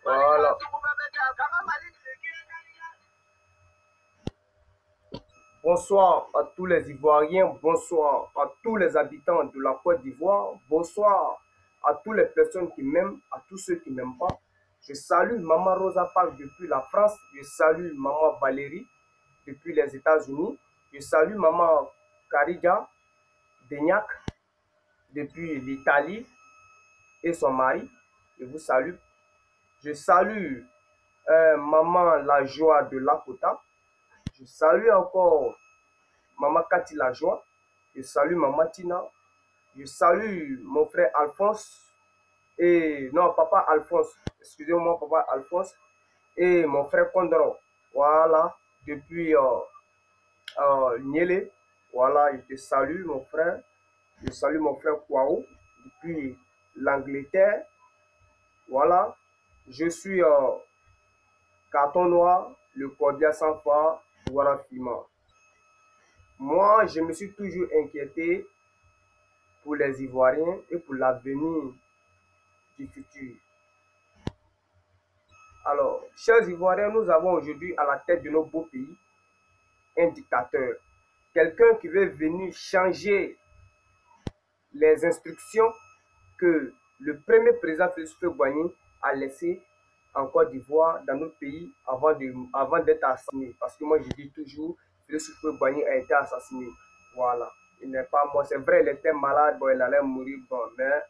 Voilà. Bonsoir à tous les Ivoiriens, bonsoir à tous les habitants de la Côte d'Ivoire, bonsoir à toutes les personnes qui m'aiment, à tous ceux qui ne m'aiment pas. Je salue Maman Rosa Parks depuis la France, je salue Maman Valérie depuis les États-Unis, je salue Maman Karija Deignac depuis l'Italie et son mari, je vous salue. Je salue Maman La Joie de Lakota, je salue encore Maman Cathy La Joie, je salue Maman Tina, je salue mon frère Alphonse, et non, Papa Alphonse, excusez-moi, Papa Alphonse, et mon frère Condoro, voilà, depuis Niélé, voilà, je te salue mon frère, je salue mon frère Kwao, depuis l'Angleterre, voilà, je suis Carton Noir, le cordial sans phare, voilà, Fima. Moi, je me suis toujours inquiété pour les Ivoiriens et pour l'avenir du futur. Alors, chers Ivoiriens, nous avons aujourd'hui à la tête de nos beaux pays un dictateur, quelqu'un qui veut venir changer les instructions que le premier président Félix Houphouët-Boigny a laissées en Côte d'Ivoire, dans notre pays, avant d'être assassiné. Parce que moi, je dis toujours, Félix Houphouët-Boigny a été assassiné. Voilà. Il n'est pas mort. C'est vrai, il était malade, bon, il allait mourir, bon, mais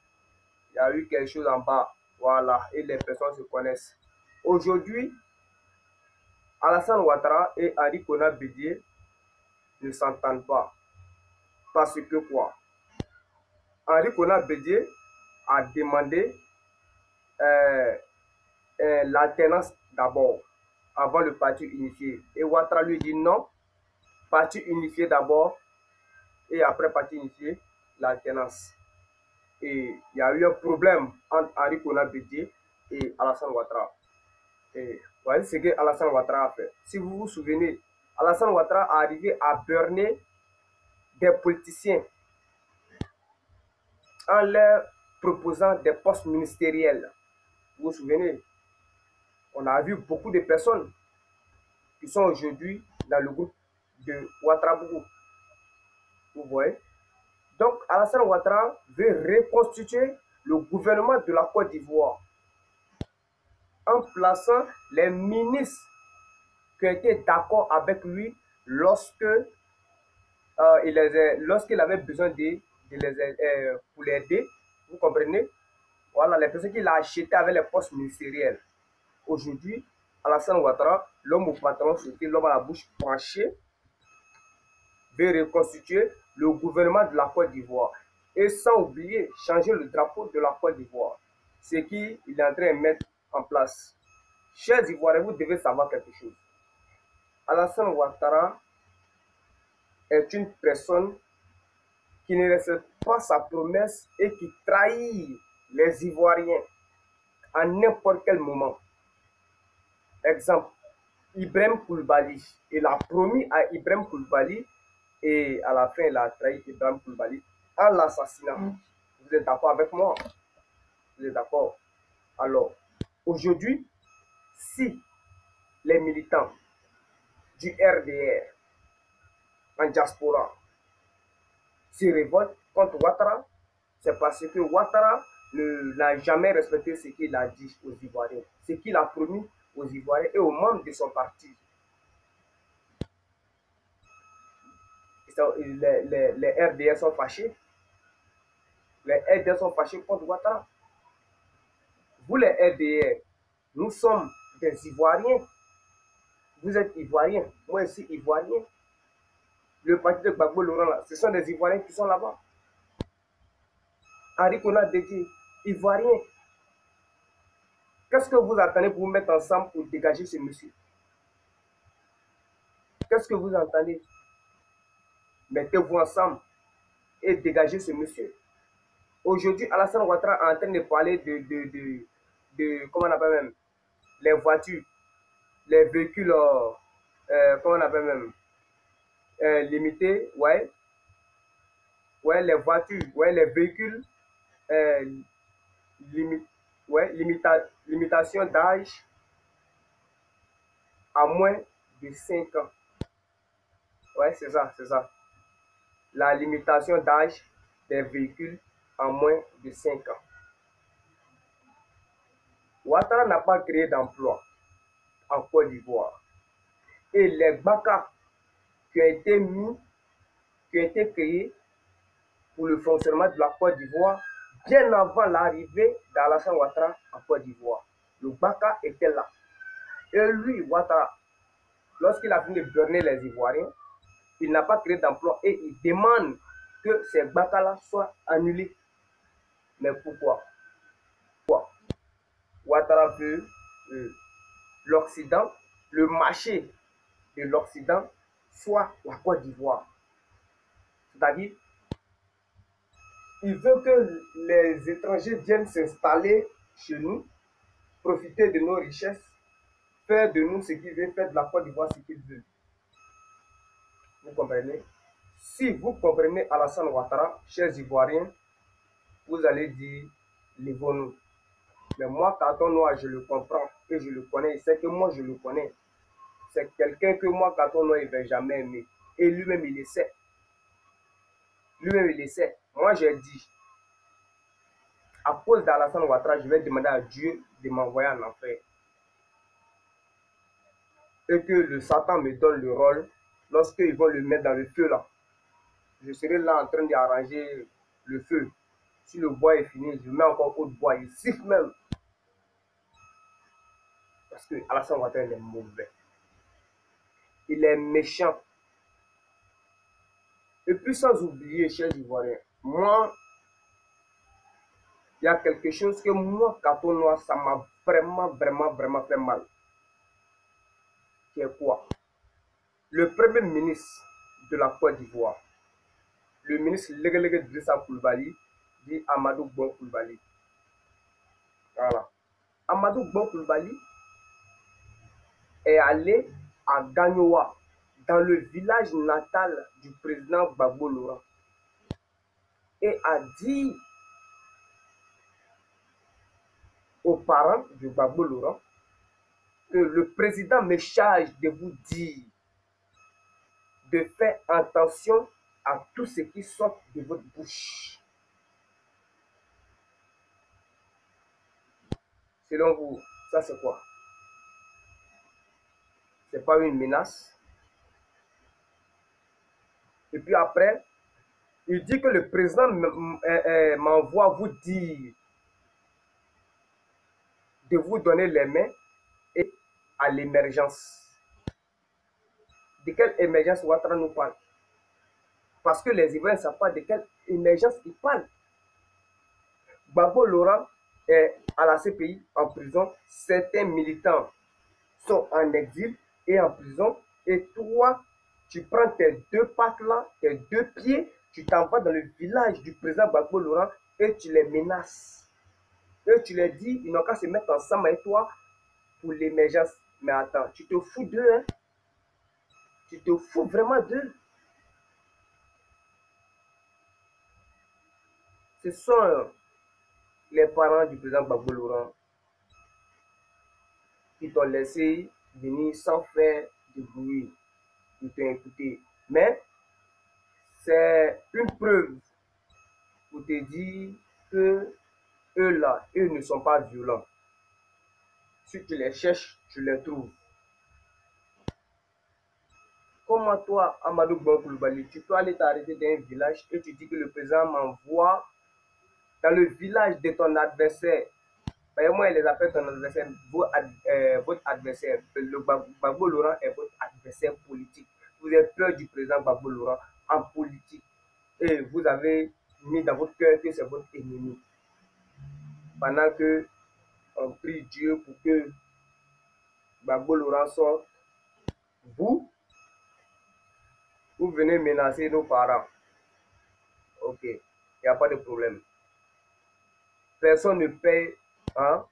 il y a eu quelque chose en bas. Voilà. Et les personnes se connaissent. Aujourd'hui, Alassane Ouattara et Henri Konan Bédié ne s'entendent pas. Parce que quoi? Henri Konan Bédié a demandé l'alternance d'abord, avant le parti unifié. Et Ouattara lui dit non, parti unifié d'abord, et après parti unifié, l'alternance. Et il y a eu un problème entre Henri Konan Bédié et Alassane Ouattara. Et voyez ce que Alassane Ouattara a fait. Si vous vous souvenez, Alassane Ouattara est arrivé à burner des politiciens en leur proposant des postes ministériels. Vous vous souvenez, on a vu beaucoup de personnes qui sont aujourd'hui dans le groupe de Ouattara-Bougou. Vous voyez? Donc, Alassane Ouattara veut reconstituer le gouvernement de la Côte d'Ivoire en plaçant les ministres qui étaient d'accord avec lui lorsqu'il avait besoin pour l'aider. Vous comprenez? Voilà, les personnes qu'il a achetées avec les postes ministériels. Aujourd'hui, Alassane Ouattara, l'homme au patron, c'était l'homme à la bouche penchée, veut reconstituer le gouvernement de la Côte d'Ivoire. Et sans oublier, changer le drapeau de la Côte d'Ivoire. Ce qu'il est en train de mettre en place. Chers Ivoiriens, vous devez savoir quelque chose. Alassane Ouattara est une personne qui ne respecte pas sa promesse et qui trahit les Ivoiriens à n'importe quel moment. Exemple, Ibrahim Koulibaly. Il a promis à Ibrahim Koulibaly et à la fin, il a trahi Ibrahim Koulibaly en l'assassinant. Vous êtes d'accord avec moi? Vous êtes d'accord? Alors, aujourd'hui, si les militants du RDR en diaspora se révoltent contre Ouattara, c'est parce que Ouattara n'a jamais respecté ce qu'il a dit aux Ivoiriens, ce qu'il a promis aux Ivoiriens et aux membres de son parti. Les RDR sont fâchés. Les RDR sont fâchés contre Ouattara. Vous, les RDR, nous sommes des Ivoiriens. Vous êtes Ivoiriens. Moi aussi, Ivoirien. Le parti de Gbagbo Laurent, là, ce sont des Ivoiriens qui sont là-bas. Henri Konan Bédié, Ivoirien. Qu'est-ce que vous attendez pour vous mettre ensemble pour dégager ce monsieur? qu'est-ce que vous entendez? Mettez-vous ensemble et dégagez ce monsieur. Aujourd'hui, Alassane Ouattara est en train de parler de comment on appelle même, les voitures, les véhicules, comment on appelle même, limités, ouais, les voitures, ouais, les véhicules, euh, limite, ouais, limitation d'âge à moins de 5 ans. Ouais, c'est ça, c'est ça. La limitation d'âge des véhicules à moins de 5 ans. Ouattara n'a pas créé d'emploi en Côte d'Ivoire. Et les BACA qui ont été mis, qui ont été créés pour le fonctionnement de la Côte d'Ivoire bien avant l'arrivée d'Alassane Ouattara en Côte d'Ivoire. Le BACA était là. Et lui, Ouattara, lorsqu'il a fini de burner les Ivoiriens, il n'a pas créé d'emploi et il demande que ces BACA-là soient annulés. Mais pourquoi? Ouattara veut l'Occident, le marché de l'Occident soit la Côte d'Ivoire. C'est-à-dire, il veut que les étrangers viennent s'installer chez nous, profiter de nos richesses, faire de nous ce qu'ils veulent, faire de la Côte d'Ivoire ce qu'ils veulent. Vous comprenez? Si vous comprenez Alassane Ouattara, chers Ivoiriens, vous allez dire, levons-nous. Mais moi, Carton Noir, je le comprends et je le connais. C'est que moi, je le connais. C'est quelqu'un que moi, Carton Noir, il ne va jamais aimer. Et lui-même, il le sait. Lui-même, il le sait. Moi, j'ai dit, à cause d'Alassane Ouattara, je vais demander à Dieu de m'envoyer en enfer. Et que le Satan me donne le rôle lorsqu'ils vont le mettre dans le feu là. Je serai là en train d'arranger le feu. Si le bois est fini, je mets encore autre bois. Il siffle même. Parce que Alassane Ouattara est mauvais. Il est méchant. Et puis sans oublier, chers Ivoiriens, moi, il y a quelque chose que moi, Carton Noir, ça m'a vraiment fait mal. Qui est quoi? Le premier ministre de la Côte d'Ivoire, le ministre Légué Drissa Coulibaly, dit Amadou Bon Coulibaly. Voilà. Amadou Bon Coulibaly est allé à Gagnoa, dans le village natal du président Gbagbo Laurent, et a dit aux parents de Gbagbo Laurent que le président me charge de vous dire de faire attention à tout ce qui sort de votre bouche. Selon vous, ça c'est quoi? C'est pas une menace? Et puis après, il dit que le président m'envoie vous dire de vous donner les mains et à l'émergence. De quelle émergence Ouattara nous parle? Parce que les Ivoiriens ne savent pas de quelle émergence il parle. Gbagbo Laurent est à la CPI en prison. Certains militants sont en exil et en prison. Et toi, tu prends tes deux pattes là, tes deux pieds, tu t'en vas dans le village du président Gbagbo Laurent et tu les menaces. Et tu leur dis, ils n'ont qu'à se mettre ensemble avec toi pour l'émergence. Mais attends, tu te fous d'eux, hein? Tu te fous vraiment d'eux. Ce sont les parents du président Gbagbo Laurent qui t'ont laissé venir sans faire de bruit. Ils t'ont écouté. Mais c'est une preuve pour te dire que eux là, eux ne sont pas violents. Si tu les cherches, tu les trouves. Comment toi, Amadou Bon Coulibaly, tu peux aller t'arrêter dans un village et tu dis que le président m'envoie dans le village de ton adversaire. Moi, il les appelle ton adversaire, votre adversaire. Le Gbagbo Laurent est votre adversaire politique. Vous avez peur du président Gbagbo Laurent en politique. Et vous avez mis dans votre cœur que c'est votre ennemi. Pendant que on prie Dieu pour que Gbagbo Laurent sorte, vous, Vous venez menacer nos parents. Ok, il n'y a pas de problème. Personne ne paye hein,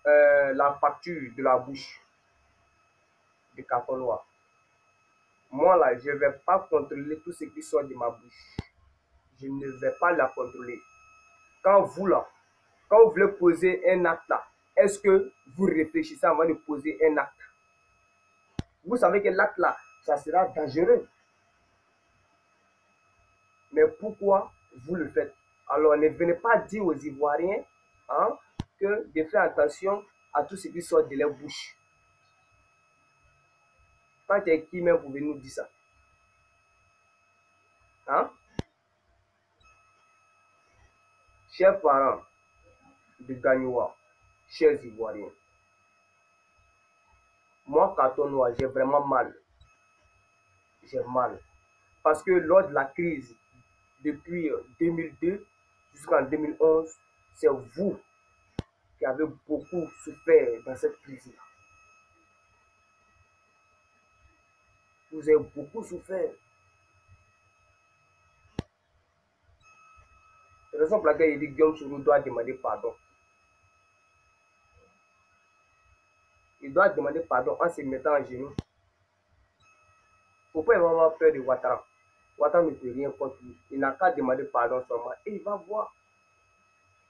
la facture de la bouche du carton noir. Moi, là, je ne vais pas contrôler tout ce qui sort de ma bouche. Je ne vais pas la contrôler. Quand vous, là, quand vous voulez poser un acte, là, est-ce que vous réfléchissez avant de poser un acte? Vous savez que l'acte, là, ça sera dangereux. Mais pourquoi vous le faites? Alors, ne venez pas dire aux Ivoiriens hein, que de faire attention à tout ce qui sort de leur bouche. Quand tu es qui même pour venir nous dire ça? Hein? Chers parents de Gagnoua, chers Ivoiriens, moi, carton noir, j'ai vraiment mal. J'ai mal. Parce que lors de la crise, depuis 2002 jusqu'en 2011, c'est vous qui avez beaucoup souffert dans cette crise-là. Vous avez beaucoup souffert. C'est la raison pour laquelle il dit que Guillaume Soro doit demander pardon. Il doit demander pardon en se mettant à genoux. Il ne faut pas avoir peur de Ouattara. Ouattara ne peut rien contre lui. Il n'a qu'à demander pardon seulement. Et il va voir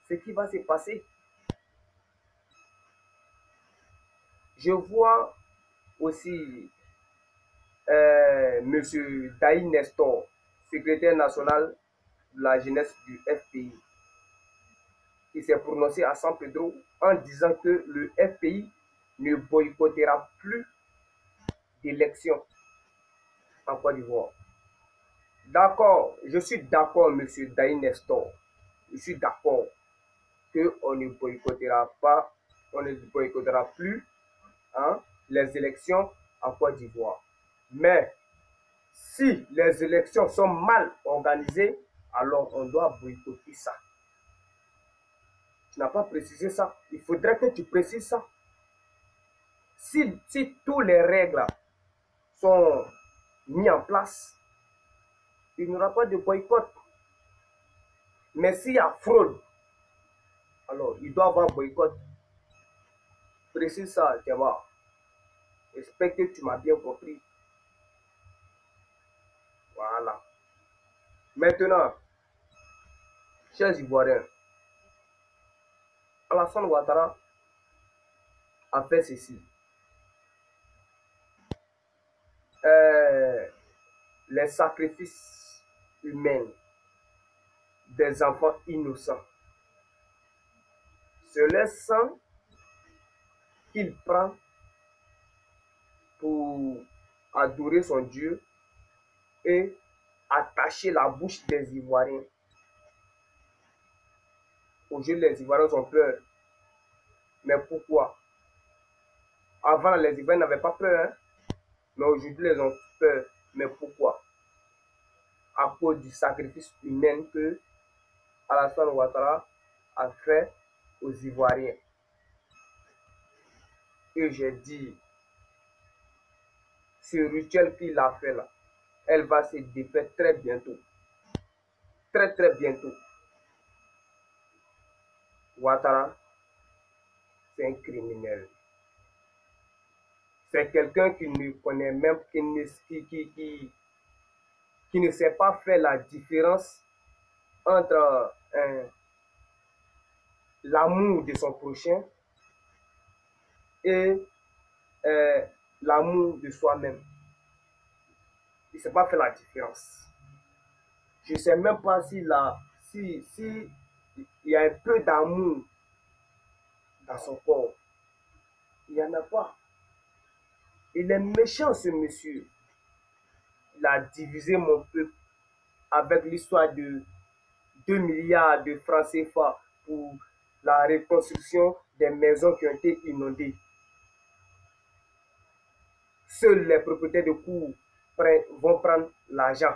ce qui va se passer. Je vois aussi M. Daï Nestor, secrétaire national de la jeunesse du FPI, qui s'est prononcé à San Pedro en disant que le FPI ne boycottera plus d'élections en Côte d'Ivoire. D'accord, je suis d'accord, M. Daï Nestor. Je suis d'accord qu'on ne boycottera pas, on ne boycottera plus hein, les élections en Côte d'Ivoire. Mais si les élections sont mal organisées, alors on doit boycotter ça. Tu n'as pas précisé ça. Il faudrait que tu précises ça. Si toutes les règles sont mises en place, il n'y aura pas de boycott. Mais s'il y a fraude, alors il doit y avoir boycott. Précise ça, tu vois. J'espère que tu m'as bien compris. Voilà. Maintenant, chers Ivoiriens, Alassane Ouattara a fait ceci. Les sacrifices humains des enfants innocents. C'est le sang qu'il prend pour adorer son Dieu et attacher la bouche des Ivoiriens. Aujourd'hui, les Ivoiriens ont peur. Mais pourquoi? Avant, les Ivoiriens n'avaient pas peur. Hein? Mais aujourd'hui, ils ont peur. Mais pourquoi? À cause du sacrifice humain que Alassane Ouattara a fait aux Ivoiriens. Et j'ai dit, ce rituel qu'il a fait là, elle va se défaire très bientôt. Très très bientôt. Ouattara, c'est un criminel. C'est quelqu'un qui ne connaît même, qui ne sait pas faire la différence entre l'amour de son prochain et l'amour de soi-même. Il ne sait pas faire la différence. Je ne sais même pas si il y a un peu d'amour dans son corps. Il n'y en a pas. Il est méchant, ce monsieur. Il a divisé mon peuple avec l'histoire de 2 milliards de francs CFA pour la reconstruction des maisons qui ont été inondées. Seuls les propriétaires de cours vont prendre l'argent.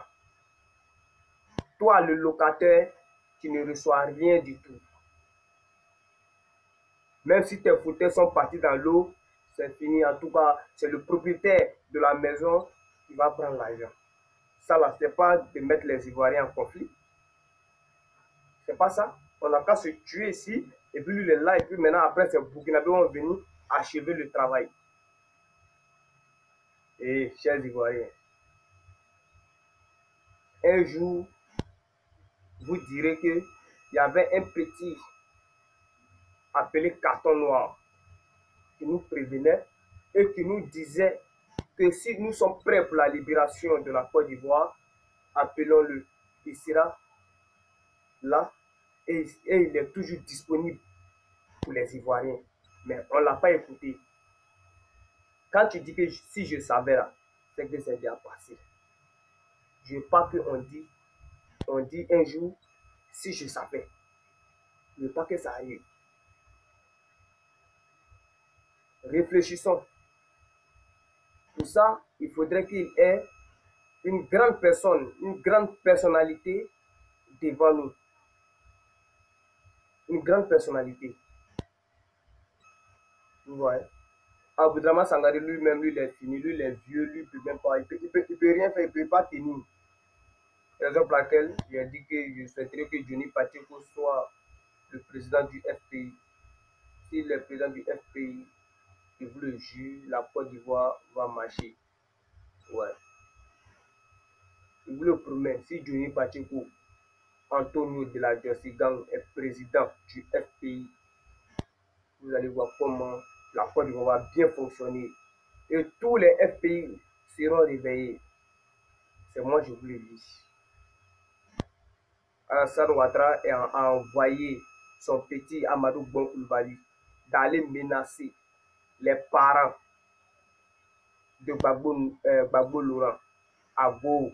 Toi, le locataire, tu ne reçois rien du tout. Même si tes fauteuils sont partis dans l'eau, c'est fini. En tout cas, c'est le propriétaire de la maison qui va prendre l'argent. Ça là, c'est pas de mettre les Ivoiriens en conflit. C'est pas ça. On n'a qu'à se tuer ici, et puis lui, il est là, et puis maintenant, après, ces Burkinabés vont venir achever le travail. Et chers Ivoiriens, un jour, vous direz qu'il y avait un petit appelé Carton Noir qui nous prévenait et qui nous disait que si nous sommes prêts pour la libération de la Côte d'Ivoire, appelons-le. Il sera là et il est toujours disponible pour les Ivoiriens. Mais on ne l'a pas écouté. Quand tu dis que si je savais là, c'est que c'est déjà passé. Je ne veux pas qu'on dit un jour si je savais. Je ne veux pas que ça arrive. Réfléchissons. Pour ça, il faudrait qu'il ait une grande personne, une grande personnalité devant nous. Une grande personnalité. Vous voyez. Aboudraman Sangare lui-même, lui, il est fini, lui, il est vieux, lui, il peut même pas, il peut rien faire, il ne peut pas tenir. Raison pour laquelle il a dit que je souhaiterais que Johnny Pacheco soit le président du FPI. S'il est président du FPI, je vous le jure, la Côte d'Ivoire va marcher. Ouais. Je vous le promets, si Johnny Pacheco, Antonio de la Jersey Gang est président du FPI, vous allez voir comment la Côte d'Ivoire va bien fonctionner. Et tous les FPI seront réveillés. C'est moi, je vous le dis. Alassane Ouattara a envoyé son petit Amadou Bon Coulibaly d'aller menacer les parents de Gbagbo Laurent à Gao,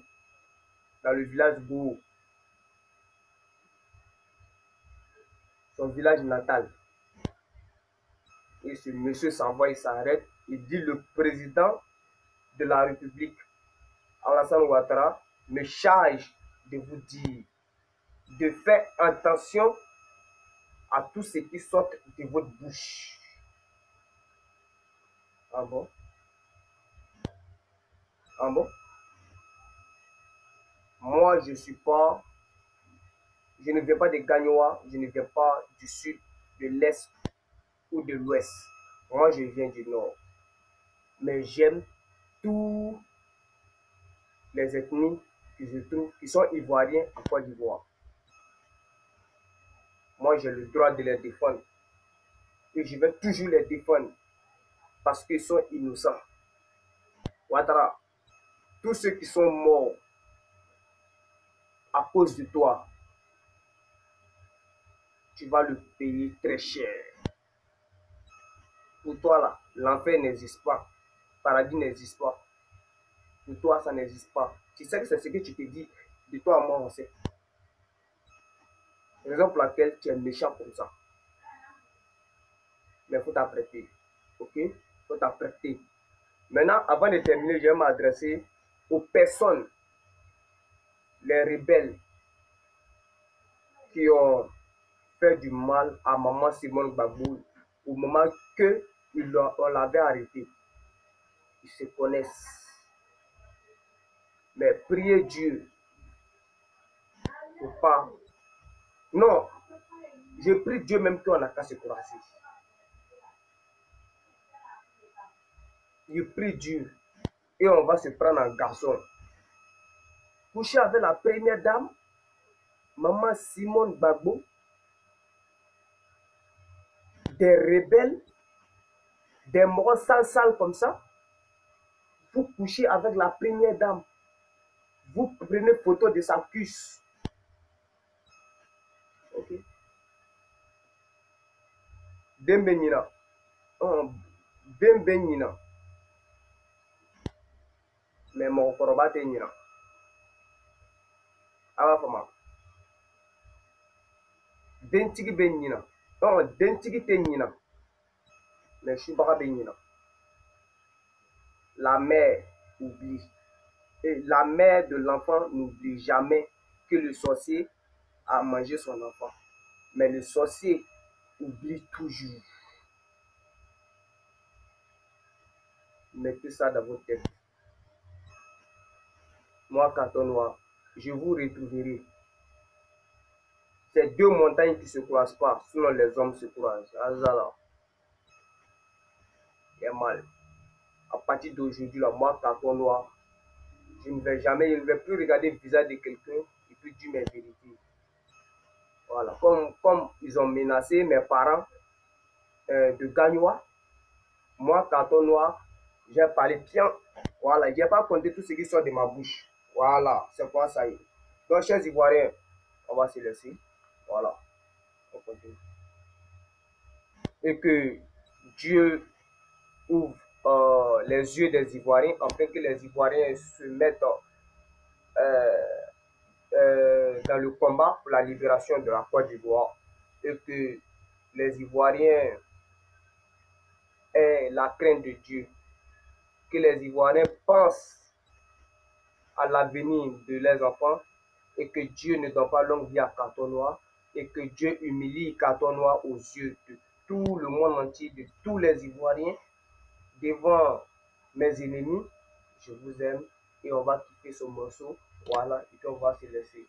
dans le village Gao, son village natal. Et ce monsieur s'envoie, il s'arrête, il dit le président de la République, Alassane Ouattara, me charge de vous dire de faire attention à tout ce qui sort de votre bouche. Ah bon? Ah bon? Moi, je ne viens pas de Gagnoa, je ne viens pas du sud, de l'est ou de l'ouest. Moi, je viens du nord. Mais j'aime tous les ethnies que je trouve qui sont ivoiriens en Côte d'Ivoire. Moi, j'ai le droit de les défendre. Et je vais toujours les défendre parce qu'ils sont innocents. Ouattara, tous ceux qui sont morts à cause de toi, tu vas le payer très cher. Pour toi, là, l'enfer n'existe pas. Le paradis n'existe pas. Pour toi, ça n'existe pas. Tu sais que c'est ce que tu te dis. De toi à moi, on sait. Raison pour laquelle tu es méchant comme ça. Mais il faut t'apprêter. Ok? Il faut t'apprêter. Maintenant, avant de terminer, je vais m'adresser aux personnes, les rebelles, qui ont fait du mal à maman Simone Gbagbo au moment qu'on l'avait arrêté. Ils se connaissent. Mais priez Dieu. Faut pas. Non. Je prie Dieu même qu'on n'a qu'à se croiser. Je prie Dieu. Et on va se prendre un garçon. Coucher avec la première dame, maman Simone Gbagbo, des rebelles, des morts sales comme ça. Vous couchez avec la première dame. Vous prenez photo de sa cuisse. Ok. Dembe Nina. Dembe Nina. Mais mon koroba te Nina. Awa fama. Dentigi be Nina. Dentigi te Nina. Mais Choubaga be Nina. La mère oublie. Et la mère de l'enfant n'oublie jamais que le sorcier a mangé son enfant. Mais le sorcier oublie toujours. Mettez ça dans votre tête. moi, carton noir, je vous retrouverai. C'est deux montagnes qui ne se croisent pas, sinon les hommes se croisent. Azala, il est mal. À partir d'aujourd'hui, là, moi, carton noir, je ne vais plus regarder le visage de quelqu'un et puis dire mes vérités. Voilà, comme ils ont menacé mes parents de Gagnois, moi, carton noir, j'ai parlé bien. Voilà, je n'ai pas compté tout ce qui sort de ma bouche. Voilà, c'est quoi ça y est. Donc, chers Ivoiriens, on va se laisser. Voilà, on continue. Et que Dieu ouvre les yeux des Ivoiriens, afin que les Ivoiriens se mettent dans le combat pour la libération de la Côte d'Ivoire. Et que les Ivoiriens aient la crainte de Dieu. Que les Ivoiriens pensent à l'avenir de leurs enfants et que Dieu ne donne pas longue vie à Carton Noir et que Dieu humilie Carton Noir aux yeux de tout le monde entier, de tous les Ivoiriens devant mes ennemis. Je vous aime et on va quitter ce morceau. Voilà, et puis on va se laisser.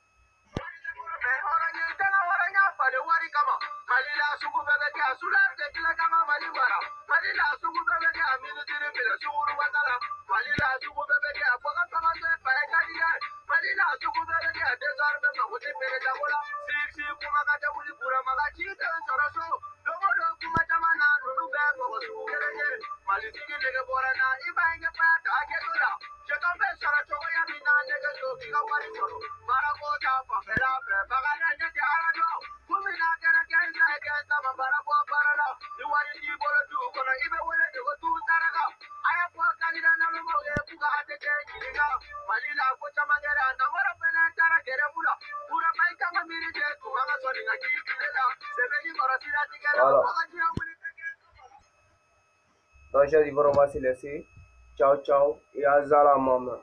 Voilà. Donc, je dis, on va se laisser. Ciao, ciao et à Zala, maman.